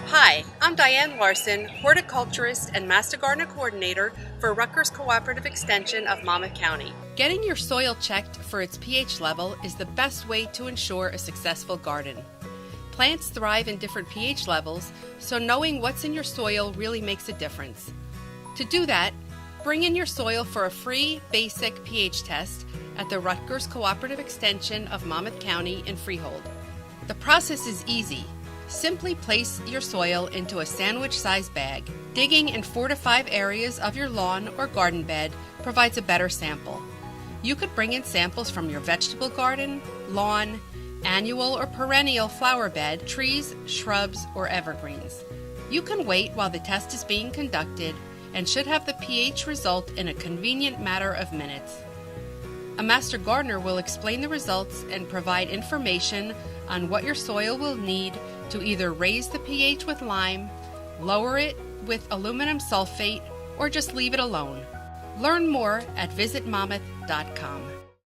Hi, I'm Diane Larson, horticulturist and Master Gardener Coordinator for Rutgers Cooperative Extension of Monmouth County. Getting your soil checked for its pH level is the best way to ensure a successful garden. Plants thrive in different pH levels, so knowing what's in your soil really makes a difference. To do that, bring in your soil for a free basic pH test at the Rutgers Cooperative Extension of Monmouth County in Freehold. The process is easy. Simply place your soil into a sandwich-sized bag. Digging in 4 to 5 areas of your lawn or garden bed provides a better sample. You could bring in samples from your vegetable garden, lawn, annual or perennial flower bed, trees, shrubs, or evergreens. You can wait while the test is being conducted and should have the pH result in a convenient matter of minutes. A master gardener will explain the results and provide information on what your soil will need to either raise the pH with lime, lower it with aluminum sulfate, or just leave it alone. Learn more at visitmonmouth.com.